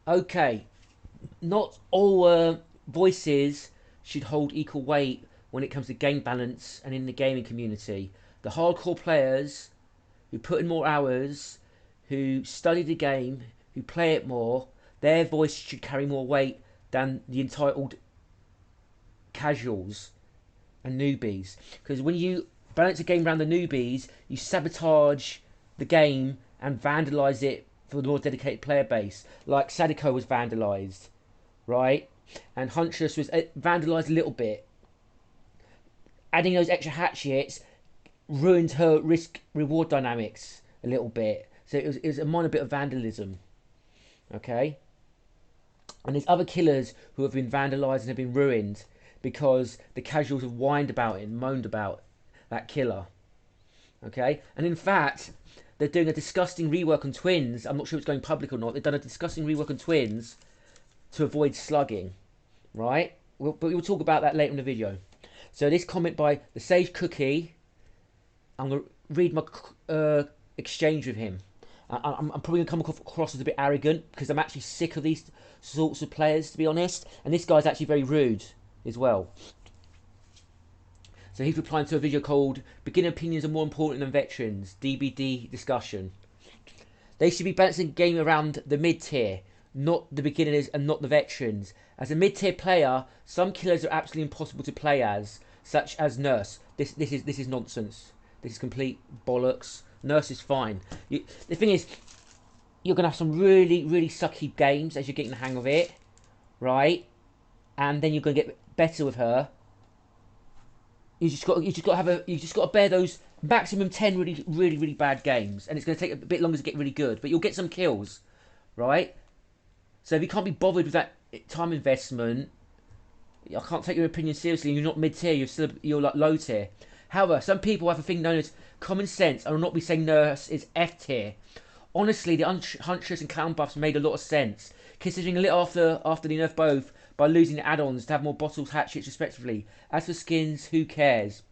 Okay, not all voices should hold equal weight when it comes to game balance and in the gaming community. The hardcore players who put in more hours, who study the game, who play it more, their voice should carry more weight than the entitled casuals and newbies. Because when you balance a game around the newbies, you sabotage the game and vandalise it for the more dedicated player base. Like Sadiko was vandalised, right? And Huntress was vandalised a little bit. Adding those extra hatchets ruined her risk reward dynamics a little bit. So it was a minor bit of vandalism, okay? And there's other killers who have been vandalised and have been ruined because the casuals have whined about it and moaned about that killer, okay? And in fact, they're doing a disgusting rework on Twins. I'm not sure if it's going public or not. They've done a disgusting rework on Twins to avoid slugging, right? But we'll talk about that later in the video. So this comment by the Sage Cookie, I'm going to read my exchange with him. I'm probably going to come across as a bit arrogant because I'm actually sick of these sorts of players, to be honest. And this guy's actually very rude as well. So he's replying to a video called "Beginner Opinions Are More Important Than Veterans," DBD discussion. They should be balancing the game around the mid-tier, not the beginners and not the veterans. As a mid-tier player, some killers are absolutely impossible to play as, such as Nurse. This is nonsense. This is complete bollocks. Nurse is fine. The thing is, you're gonna have some really sucky games as you're getting the hang of it, right? And then you're gonna get better with her. You just got to bear those maximum 10 really bad games, and it's gonna take a bit longer to get really good, but you'll get some kills, right? So if you can't be bothered with that time investment, I can't take your opinion seriously. You're not mid tier. You're like low tier. However, some people have a thing known as common sense and will not be saying Nurse is F tier. Honestly, the Huntress and Clown buffs made a lot of sense, considering a little after they nerfed both by losing the add-ons to have more bottles, hatchets respectively. As for skins, who cares?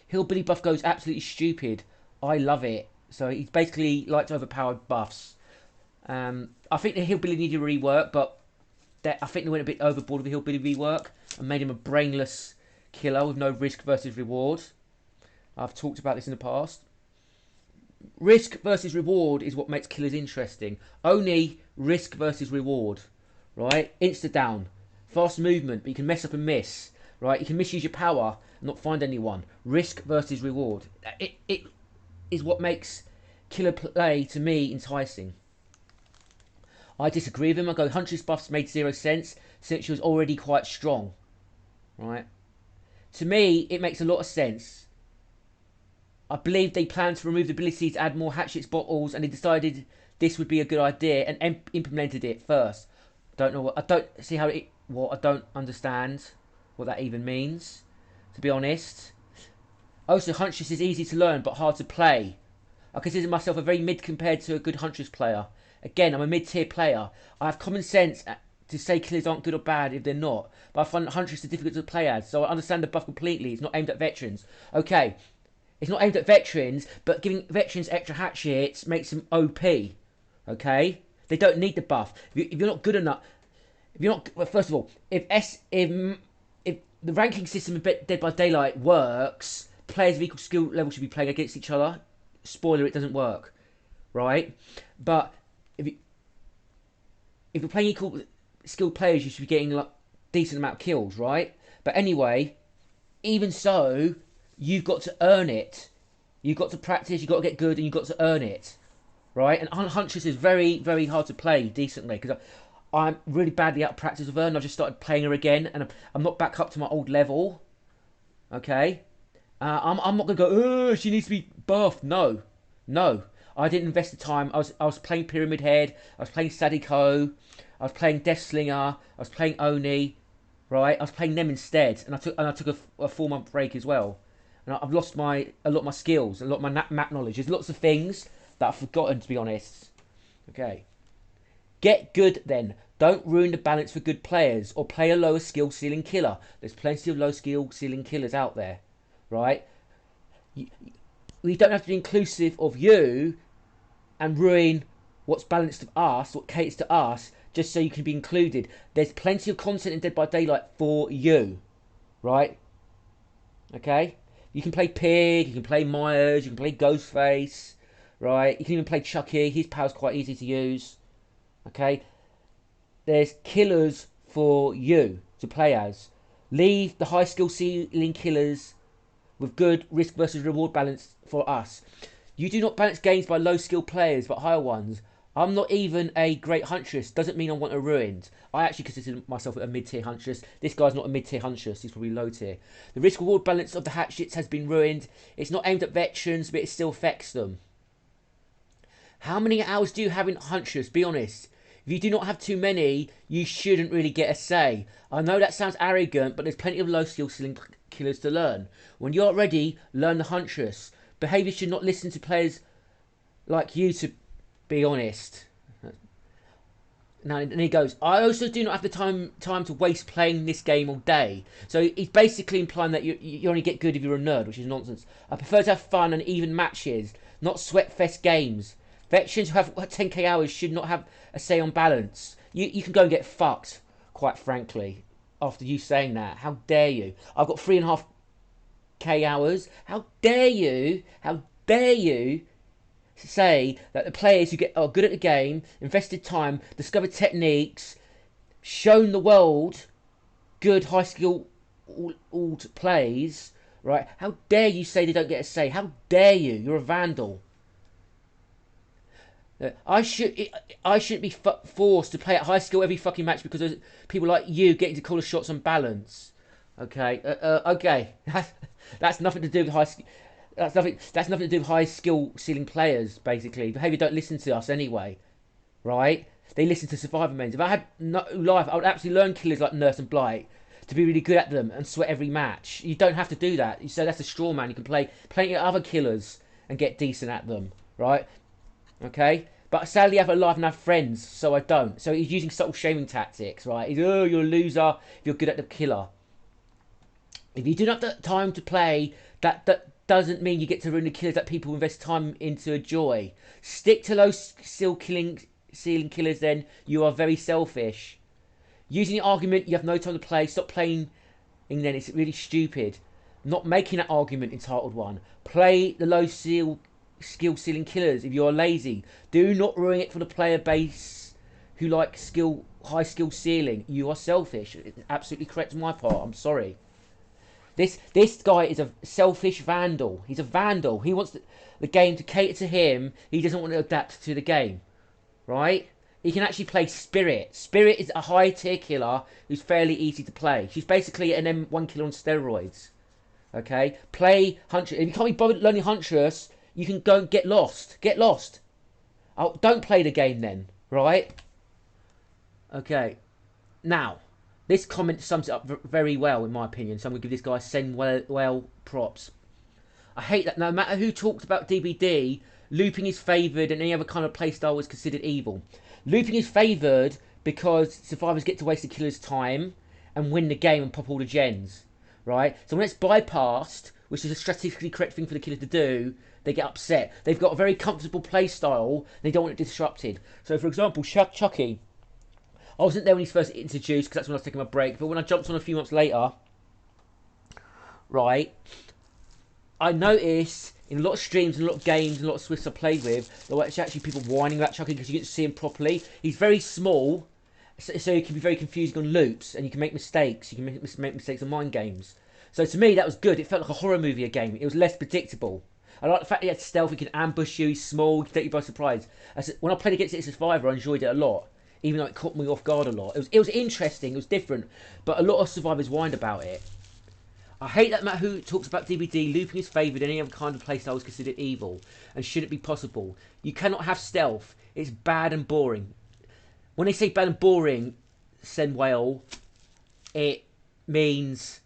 Hillbilly buff goes absolutely stupid. I love it. So he's basically likes overpowered buffs. I think the Hillbilly needed a rework, but I think they went a bit overboard with the Hillbilly rework and made him a brainless killer with no risk versus reward. I've talked about this in the past. Risk versus reward is what makes killers interesting. Only risk versus reward, right? Insta down, fast movement, but you can mess up and miss, right? You can misuse your power and not find anyone. Risk versus reward. It is what makes killer play to me enticing. I disagree with him. I go, Huntress buffs made zero sense since she was already quite strong, right? To me, it makes a lot of sense. I believe they planned to remove the ability to add more hatchets bottles, and they decided this would be a good idea and implemented it first. Don't know what I don't see how it. What I don't understand what that even means, to be honest. Also, Huntress is easy to learn but hard to play. I consider myself a very mid compared to a good Huntress player. Again, I'm a mid-tier player. I have common sense to say killers aren't good or bad if they're not, but I find Huntress are difficult to play as, so I understand the buff completely. It's not aimed at veterans. Okay, it's not aimed at veterans, but giving veterans extra hatchets makes them OP. Okay, they don't need the buff. If you're not good enough, if you're not, well, first of all, if the ranking system of Dead by Daylight works, players of equal skill level should be playing against each other. Spoiler: it doesn't work, right? But if you're playing equal skilled players, you should be getting like decent amount of kills, right? But anyway, even so, you've got to earn it. You've got to practice. You've got to get good, and you've got to earn it, right? And Huntress is very hard to play decently because I'm really badly out of practice with her, and I've just started playing her again, and I'm not back up to my old level. Okay, I'm not gonna go. Oh, she needs to be buffed. No, no. I didn't invest the time. I was playing Pyramid Head. I was playing Sadiko. I was playing Death Slinger. I was playing Oni. Right. I was playing them instead, and I took a 4 month break as well. And I've lost a lot of my skills, a lot of my map knowledge. There's lots of things that I've forgotten, to be honest. Okay. Get good then. Don't ruin the balance for good players or play a lower skill ceiling killer. There's plenty of low skill ceiling killers out there, right? We don't have to be inclusive of you and ruin what's balanced to us, what caters to us, just so you can be included. There's plenty of content in Dead by Daylight for you, right? Okay? You can play Pig, you can play Myers, you can play Ghostface, right? You can even play Chucky, his power's quite easy to use, okay? There's killers for you to play as. Leave the high skill ceiling killers with good risk versus reward balance for us. You do not balance games by low skill players but higher ones. I'm not even a great huntress. Doesn't mean I want a ruined. I actually consider myself a mid-tier huntress. This guy's not a mid-tier huntress. He's probably low tier. The risk-reward balance of the hatchets has been ruined. It's not aimed at veterans, but it still affects them. How many hours do you have in huntress? Be honest. If you do not have too many, you shouldn't really get a say. I know that sounds arrogant, but there's plenty of low skill ceiling killers to learn. When you're ready, learn the huntress. Behaviour should not listen to players like you, to be honest. Now, and he goes, I also do not have the time to waste playing this game all day. So he's basically implying that you only get good if you're a nerd, which is nonsense. I prefer to have fun and even matches, not sweatfest games. Veterans who have 10k hours should not have a say on balance. You can go and get fucked, quite frankly, after you saying that. How dare you? I've got 3.5k hours. How dare you? How dare you say that the players who are good at the game, invested time, discovered techniques, shown the world good high skill old plays, right? How dare you say they don't get a say? How dare you? You're a vandal. I shouldn't be forced to play at high skill every fucking match because of people like you getting to call the shots on balance. Okay, okay, that's nothing to do with high skill. That's nothing to do with high skill ceiling players. Basically, Behaviour don't listen to us anyway, right? They listen to Survivor Men's. If I had no life, I would absolutely learn killers like Nurse and Blight to be really good at them and sweat every match. You don't have to do that. You say that's a straw man. You can play plenty of other killers and get decent at them, right? Okay, but sadly I have a life and I have friends, so I don't. So he's using subtle shaming tactics, right? He's, oh, you're a loser if you're good at the killer. If you do not have the time to play, that doesn't mean you get to ruin the killers that people invest time into enjoy. Stick to low ceiling killers then. You are very selfish. Using the argument you have no time to play, stop playing, and then it's really stupid. Not making that argument, entitled one. Play the low skill ceiling killers if you are lazy. Do not ruin it for the player base who like high skill ceiling. You are selfish. It's absolutely correct on my part. I'm sorry. This guy is a selfish vandal. He's a vandal. He wants the game to cater to him. He doesn't want to adapt to the game, right? He can actually play Spirit. Spirit is a high tier killer who's fairly easy to play. She's basically an M1 killer on steroids. Okay, play Huntress. If you can't be bothered learning Huntress, you can go and get lost. Get lost. Oh, don't play the game then, right? Okay. Now, this comment sums it up very well, in my opinion. So I'm going to give this guy send well props. I hate that no matter who talks about DBD, looping is favoured and any other kind of playstyle is considered evil. Looping is favoured because survivors get to waste the killer's time and win the game and pop all the gens, right? So when it's bypassed, which is a strategically correct thing for the killer to do, they get upset. They've got a very comfortable playstyle, they don't want it disrupted. So for example, Chucky. I wasn't there when he's first introduced because that's when I was taking my break. But when I jumped on a few months later, right, I noticed in a lot of streams and a lot of games and a lot of Swifts I played with, there were actually people whining about Chucky because you didn't see him properly. He's very small, so he can be very confusing on loops and you can make mistakes. You can make mistakes on mind games. So to me, that was good. It felt like a horror movie again. It was less predictable. I like the fact he had stealth, he can ambush you, he's small, he can take you by surprise. When I played against it as a survivor, I enjoyed it a lot. Even though it caught me off guard a lot. It was interesting, it was different. But a lot of survivors whined about it. I hate that Matt who talks about DBD, looping is favoured, any other kind of playstyle is considered evil. And shouldn't be possible. You cannot have stealth. It's bad and boring. When they say bad and boring, send whale, it means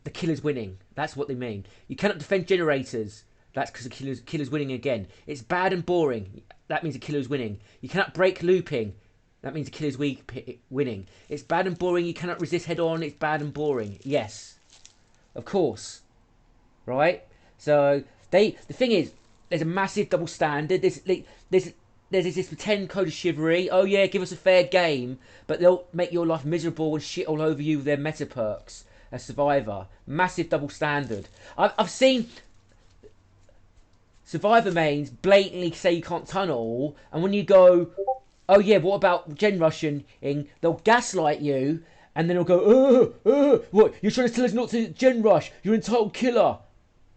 the killer's winning. That's what they mean. You cannot defend generators. That's because the killer's winning again. It's bad and boring. That means the killer's winning. You cannot break looping. That means the killer's winning. It's bad and boring. You cannot resist head on. It's bad and boring. Yes. Of course. Right? So, the thing is, there's a massive double standard. There's there's this pretend code of chivalry. Oh yeah, give us a fair game, but they'll make your life miserable and shit all over you with their meta perks as Survivor. Massive double standard. I've seen Survivor mains blatantly say you can't tunnel, and when you go, oh yeah, what about gen rushing? They'll gaslight you, and then they'll go, what? You're trying to tell us not to gen rush? You're an entitled killer.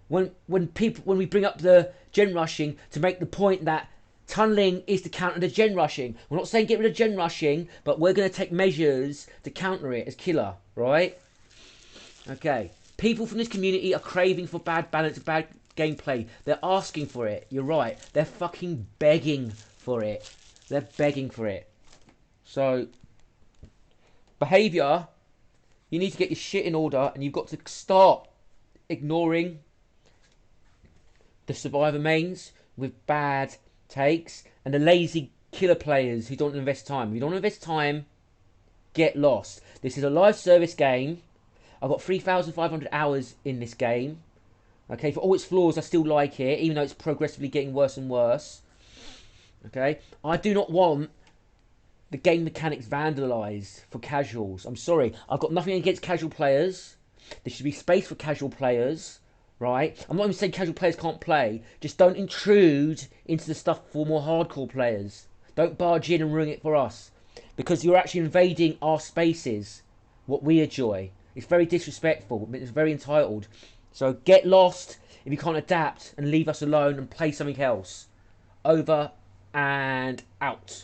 When we bring up the gen rushing to make the point that tunneling is to counter the gen rushing. We're not saying get rid of gen rushing, but we're going to take measures to counter it as killer, right? Okay. People from this community are craving for bad balance, bad gameplay. They're asking for it. You're right. They're fucking begging for it. They're begging for it. So, behaviour, you need to get your shit in order, and you've got to start ignoring the Survivor mains with bad takes and the lazy killer players who don't invest time. If you don't invest time, get lost. This is a live service game. I've got 3,500 hours in this game. Okay, for all its flaws, I still like it, even though it's progressively getting worse and worse. Okay, I do not want the game mechanics vandalised for casuals. I'm sorry, I've got nothing against casual players. There should be space for casual players. Right? I'm not even saying casual players can't play. Just don't intrude into the stuff for more hardcore players. Don't barge in and ruin it for us. Because you're actually invading our spaces. What we enjoy. It's very disrespectful. It's very entitled. So get lost if you can't adapt and leave us alone and play something else. Over and out.